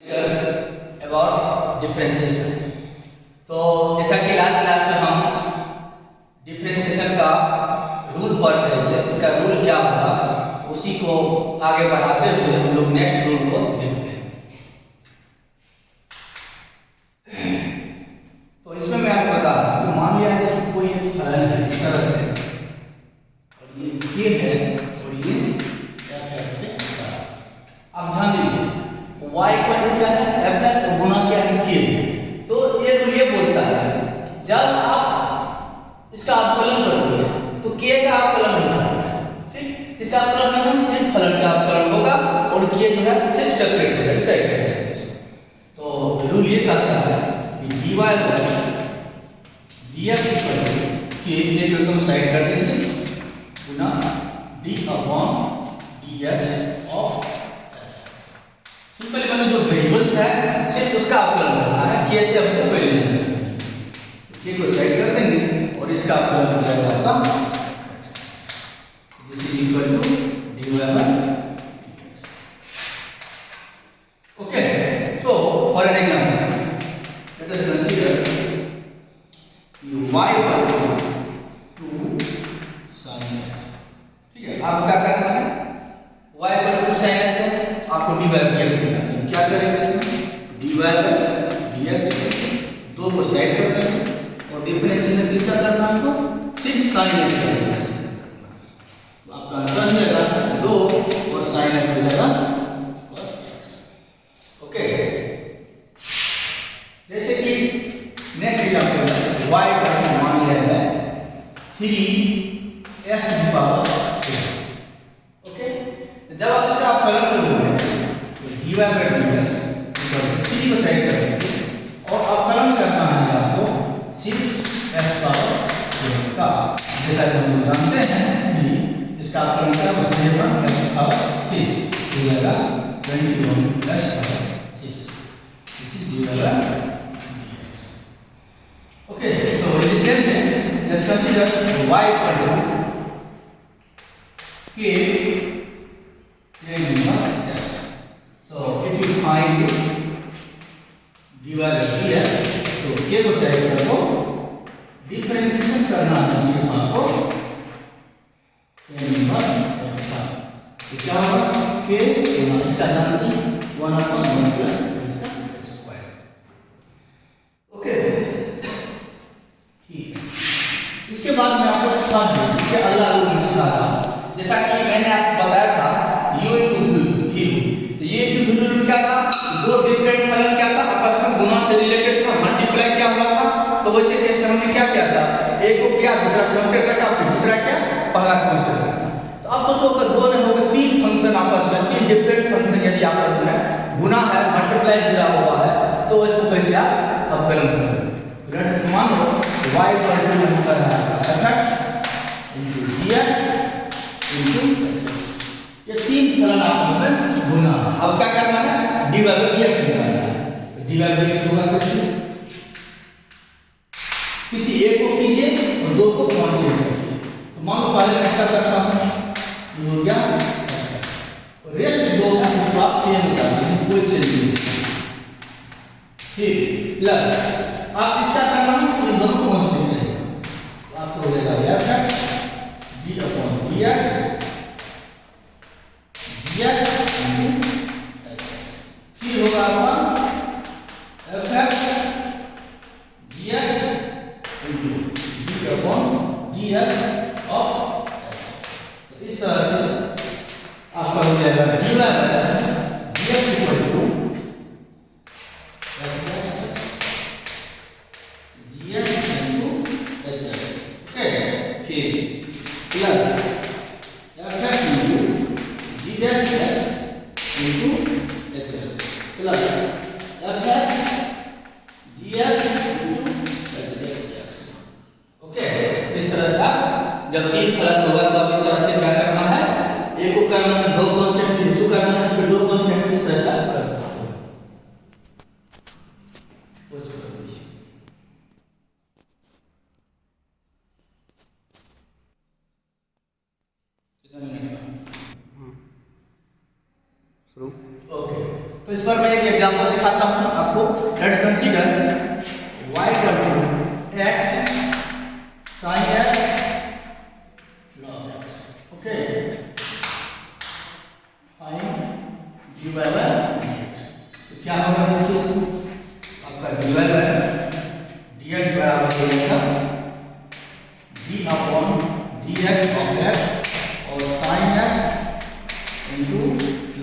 Discuss about differentiation. तो जैसा कि लास्ट क्लास में हम डिफरेंशिएशन का रूल पढ़ रहे थे, इसका रूल क्या होगा उसी को आगे बढ़ाते हुए हम लोग नेक्स्ट रूल को देखते हैं। तो इसमें मैं आपको बता रहा हूँ, तो मान लिया जाए कि कोई एक फलन है इस तरह से, और ये k है और ये f है इसके बराबर। अब ध्यान दीजिए y पर क्या है f है गुना क्या है k। तो ये रूल ये बोलता है जब आप इसका अवकलन करोगे तो k का अवकलन नहीं करना है, ठीक। इसका अवकलन करना है सिर्फ फलन का अवकलन होगा और k जो है सिर्फ सेपरेट होगा, इस साइड करते हैं। तो रूल ये कहता है कि dy by dx equal to k को एकदम साइड कर दीजिए गुना d upon dx of fx। Simply मतलब जो वेरिएबल्स है सिर्फ उसका अवकलन करना है, k से हमको कोई लेना नहीं। k को साइड कर देंगे और इसका अवकलन हो जाएगा आपका x। This is equal to dy by dx। Okay, so for an example let us consider y equal to 2 sin x। ठीक है, आप क्या करना है, y equal to sin x है, आपको dy बाय dx निकालना है। क्या करेंगे इसमें, dy बाय dx दो को साइड कर देंगे और डिफरेंशिएशन किसका करना है आपको, सिर्फ sin x का डिफरेंशिएशन करना है। तो आपका आंसर हो जाएगा 2 और sin x हो जाएगा cos x। ओके, जैसे कि नेक्स्ट एग्जांपल है y का मान लिया है 3f की पावर 7। ओके, तो जब आप इसका अवकलन करोगे तो dy बाय dx 3 को साइड कर देंगे और अवकलन करना है आपको सिर्फ x पावर 7 का। जैसा कि हम लोग जानते हैं 3 इसका अवकलन करें तो 7 x पावर 6 हो जाएगा 21 x power 6। This is dy by dx। Okay, so in the same way let's consider y equal to k tan inverse x. So if you find dy by dx, so k को side कर दो, differentiation करना है सिर्फ आपको tan inverse x का। तो क्या होगा, k गुना इसका जानते हैं 1/1 प्लस x का स्क्वायर। ओके, ठीक है। इसके बाद मैं आपको थर्ड रूल, इसके अगला रूल सिखाता हूं। जैसा कि मैंने आपको बताया था u इनटू v, तो ये इनटू v रूल क्या था, दो डिफरेंट फलन क्या था आपस में गुना से रिलेटेड था, मल्टीप्लाई क्या हुआ था। तो वैसे केस में हमने क्या किया था, एक को क्या दूसरा कांस्टेंट रखा, फिर दूसरा क्या पहला कांस्टेंट रखा। तो आप सोचो अगर दो ने होकर तीन फंक्शन आपस में, तीन डिफरेंट फंक्शन यदि आपस में गुना है, मल्टीप्लाई जुड़ा हुआ है, तो इसको कैसे आप अवकलन करोगे। मान लो y इक्वल टू होता है fx into dx into hx। ये तीन फलन आपस में गुना है। अब क्या करना है, dy by dx निकालना है। dy by dx होगा कैसे, किसी एक को कीजिए और दो को कांस्टेंट रखिए। तो मान लो पहले मैं ऐसा करता हूं, ये हो गया fx और रेस्ट दो है उसको आप सेम निकाल दीजिए, कोई चेंज नहीं। ठीक, प्लस आप इसका करना है तो ये दोनों कांस्टेंट रहेगा। तो आपको हो जाएगा fx d upon dx dx into hx। फिर होगा आपका fx dx into d upon dx of hx। तो इस तरह से आपका हो जाएगा dy by dx equal to जब तीन फलन होगा तो अब इस तरह से क्या करना है, एक को करना है, दो कांस्टेंट फिर इसको करना है, फिर दो कांस्टेंट, इस तरह से आप कर सकते हो। कुछ कर दीजिए। कितना मिनट शुरू। ओके, तो इस पर मैं एक एग्जांपल दिखाता हूं आपको। Let's consider y equal to x sin x log x। Okay, fine dy by dx। तो क्या होगा देखिए इसमें आपका dy बाय dx बराबर हो जाएगा d upon dx of x और sin x into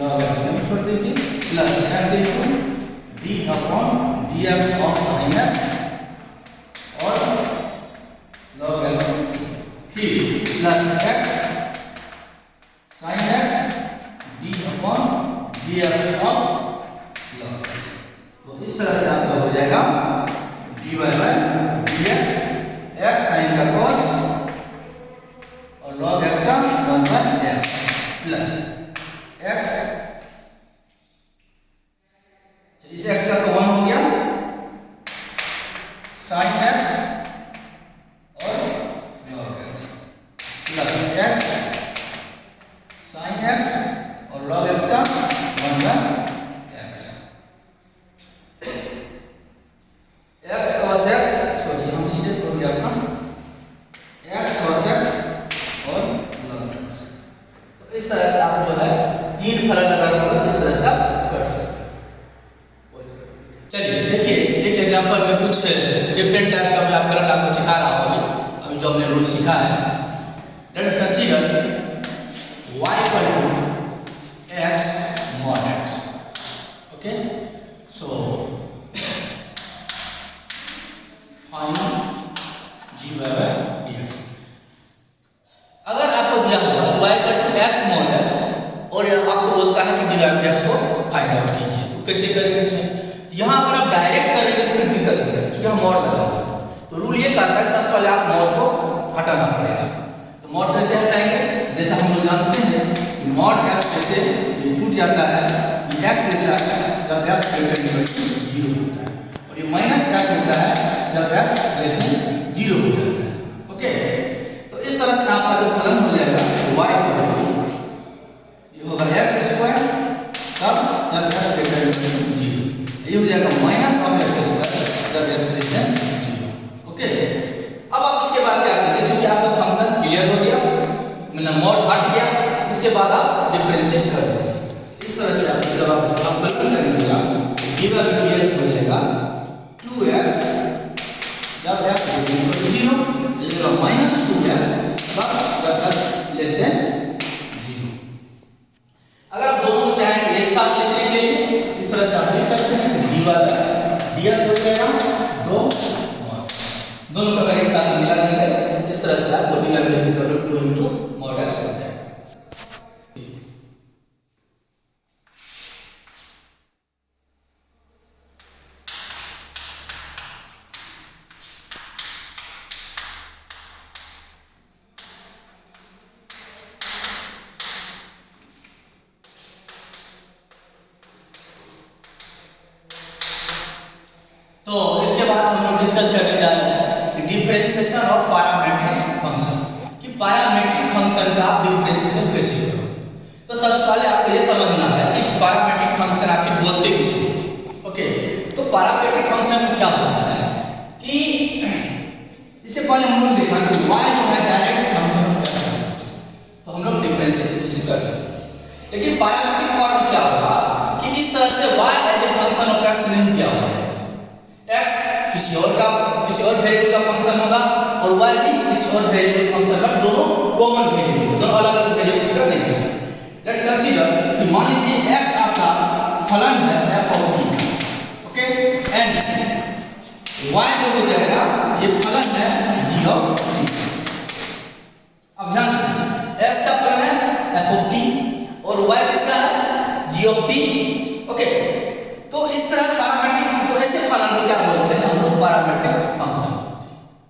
log x cancel कर दीजिए plus x into d upon dx of sin x और log x फिर plus x sin x d upon dx of log x। तो इस तरह से आपका हो जाएगा dy by dx x sin का cos और log x का 1 बाय x प्लस x इस x का तो 1 हो गया sin x और log x plus x sin x और log x का 1 by x x cos x sorry हम इसलिए हो गया अपना x cos x और log x। तो इस तरह से आप जो है तीन फलन अगर होगा इस तरह से आप कर सकते हैं। चलिए देखिए एक एग्जांपल में कुछ डिफरेंट टाइप का मैं आपको सिखा रहा हूँ अभी जो हमने रूल सीखा है। Let us consider y equal to x mod x। Okay, so fine dy by dx। अगर आपको दिया होगा y equal to x mod x और आपको बोलता है कि dy बाय dx को फाइंड आउट कीजिए, तो कैसे करेंगे इसमें? यहाँ अगर आप डायरेक्ट करेंगे तो फिर दिक्कत हो जाएगी क्योंकि हम मॉड लगा हुआ है। तो रूल ये कहता है सबसे पहले आप मॉड को हटाना पड़ेगा। तो मॉड कैसे हटाएंगे? जैसा हम लोग जानते हैं कि मॉड x कैसे ये टूट जाता है, ये x लेता है जब x ग्रेटर देन 0 होता है और ये माइनस x होता है जब x ग्रेटर देन 0 हो जाता है। ओके, तो इस तरह से आपका जो फलन हो जाएगा y इक्वल टू ये होगा x स्क्वायर तब जब x ग्रेटर देन 0, ये हो जाएगा माइनस ऑफ x स्क्वायर जब x ग्रेटर देन 0। ओके, अब आप इसके बाद क्या करेंगे? क्योंकि आपका फंक्शन क्लियर हो गया, मतलब मॉड हट गया, इसके बाद आप डिफरेंशिएट कर देंगे। इस तरह से आप जब आप फलन करेंगे dy बाय dx हो जाएगा 2x जब x ग्रेटर देन 0, ये होगा माइनस 2x तब जब x लेस देन 0। अगर आप दोनों चाहेंगे एक साथ लिखने के लिए इस तरह से आप लिख सकते हैं dy बाय dx हो जाएगा दोनों का अगर एक साथ मिला देंगे इस तरह से आपको dy by dx equal to 2 into mod x हो जाएगा। तो इसके बाद हम लोग डिस्कस करने जा रहे हैं डिफरेंशिएशन और पैरामीट्रिक फंक्शन कि पैरामीट्रिक फंक्शन का आप डिफरेंशिएशन कैसे करोगे। तो सबसे पहले आपको ये समझना है कि पैरामीट्रिक फंक्शन आखिर बोलते किसे। ओके, तो पैरामीट्रिक फंक्शन क्या होता है कि इससे पहले हम लोग देखा कि y जो है डायरेक्ट फंक्शन ऑफ x, तो हम लोग डिफरेंशिएट इसे कर देते हैं। लेकिन पैरामीट्रिक फॉर्म में क्या होगा कि इस तरह से y as a function of x नहीं दिया हुआ है, x किसी और वेरिएबल का फंक्शन होगा और y भी किसी और वेरिएबल फंक्शन का, दोनों कॉमन वेरिएबल, दोनों अलग अलग वेरिएबल्स का नहीं होगा। लेट्स कंसीडर कि मान लीजिए x आपका फलन है f of t, okay, and y जो हो जाएगा ये फलन है g ऑफ t। अब ध्यान दीजिए x का फलन है f ऑफ t और y किसका है g ऑफ t। ओके, तो इस तरह पैरामीट्रिक, तो ऐसे फलन को क्या बोलते हैं हम लोग? Parametric function.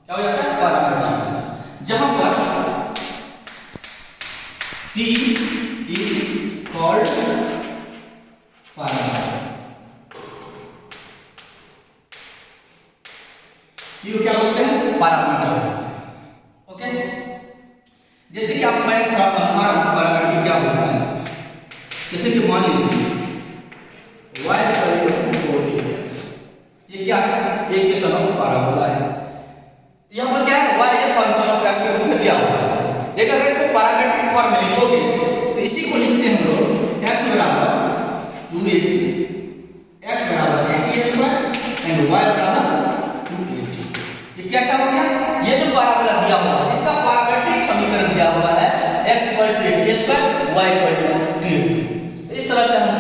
क्या हो जाता है? पैरामीट्रिक फंक्शन, जहां पर t is called पैरामीटर। ये क्या बोलते हैं? पैरामीटर। ओके, जैसे कि आप मैं थोड़ा समझा रहा हूं पैरामीटर क्या होता है। जैसे कि मान लीजिए y पैरामीट्रिक फॉर्म में लिखोगे तो इसी को लिखते हैं हम लोग x बराबर 280, x बराबर 80 स्क्वायर एंड y बराबर 280। ये कैसा हो गया? ये जो पैराबोला दिया हुआ है इसका पैरामीट्रिक समीकरण दिया हुआ है x = 80 स्क्वायर y = 280। इस तरह से हम